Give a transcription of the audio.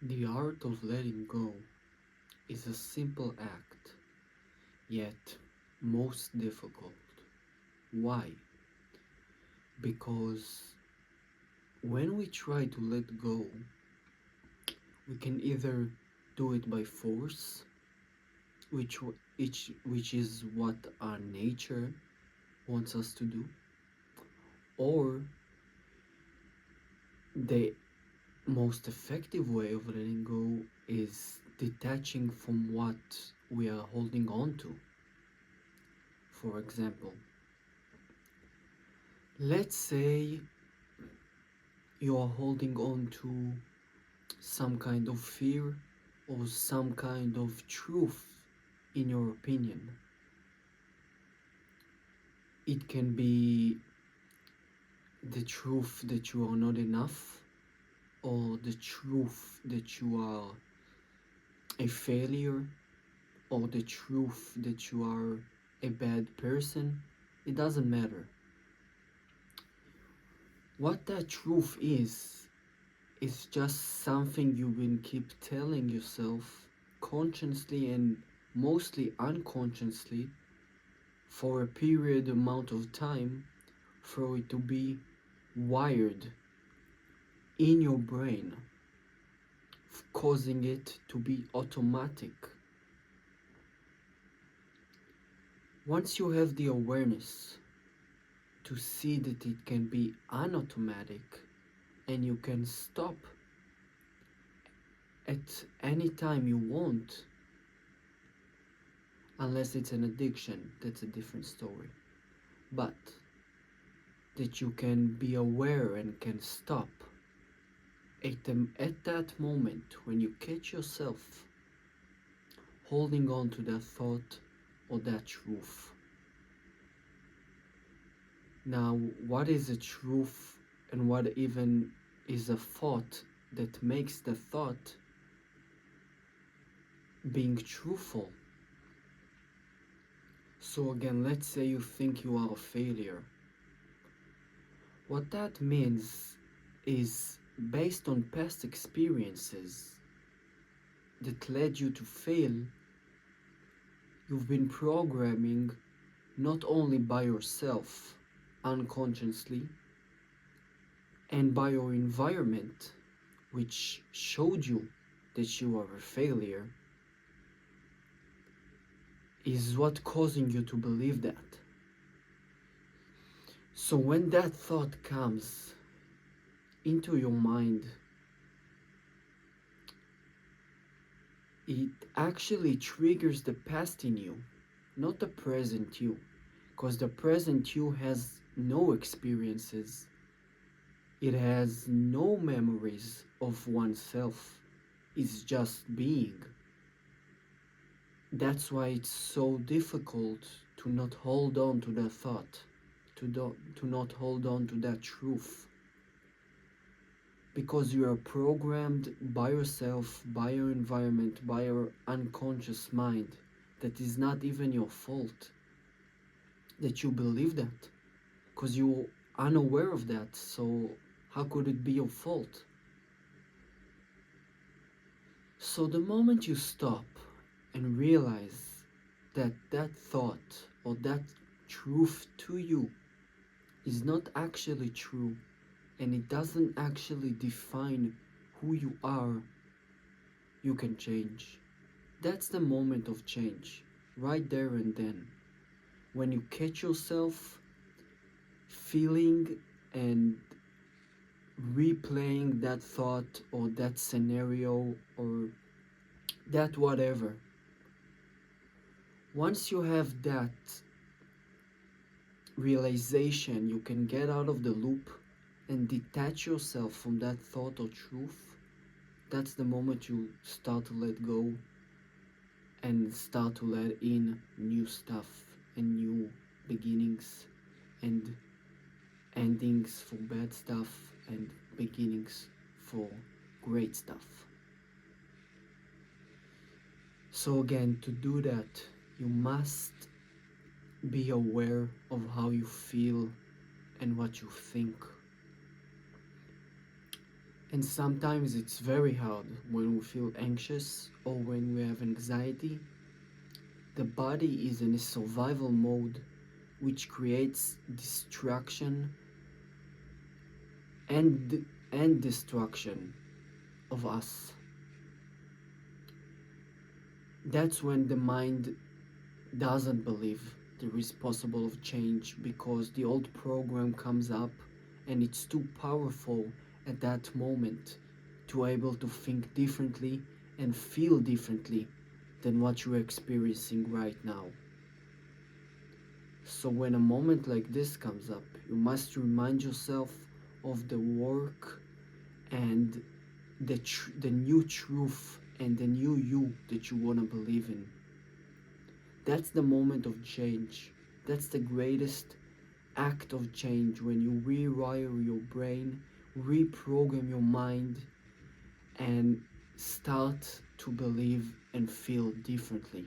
The art of letting go is a simple act, yet most difficult. Why? Because when we try to let go, we can either do it by force, which is what our nature wants us to do, or the most effective way of letting go is detaching from what we are holding on to. For example, let's say you are holding on to some kind of fear or some kind of truth in your opinion. It can be the truth that you are not enough, or the truth that you are a failure, or the truth that you are a bad person. It doesn't matter. What that truth is just something you've been keep telling yourself consciously and mostly unconsciously for a period amount of time for it to be wired in your brain, causing it to be automatic. Once you have the awareness to see that it can be unautomatic and you can stop at any time you want, unless it's an addiction, that's a different story. But that you can be aware and can stop at that moment when you catch yourself holding on to that thought or that truth. Now, what is a truth and what even is a thought that makes the thought being truthful? So again, let's say you think you are a failure. What that means is based on past experiences that led you to fail, you've been programming not only by yourself unconsciously and by your environment, which showed you that you are a failure, is what causing you to believe that. So when that thought comes into your mind, it actually triggers the past in you, not the present you, because the present you has no experiences. It has no memories of oneself. It's just being. That's why it's so difficult to not hold on to that thought, to not hold on to that truth. Because you are programmed by yourself, by your environment, by your unconscious mind, that is not even your fault that you believe that. Because you're unaware of that, so how could it be your fault? So the moment you stop and realize that that thought or that truth to you is not actually true and it doesn't actually define who you are, you can change. That's the moment of change, right there and then. When you catch yourself feeling and replaying that thought or that scenario or that whatever. Once you have that realization, you can get out of the loop and detach yourself from that thought or truth. That's the moment you start to let go and start to let in new stuff and new beginnings and endings for bad stuff and beginnings for great stuff. So again, to do that, you must be aware of how you feel and what you think. And sometimes it's very hard when we feel anxious or when we have anxiety. The body is in a survival mode, which creates distraction and destruction of us. That's when the mind doesn't believe there is possible of change because the old program comes up and it's too powerful at that moment to able to think differently and feel differently than what you're experiencing right now. So when a moment like this comes up, you must remind yourself of the work and the new truth and the new you that you want to believe in. That's the moment of change. That's the greatest act of change when you rewire your brain, reprogram your mind, and start to believe and feel differently.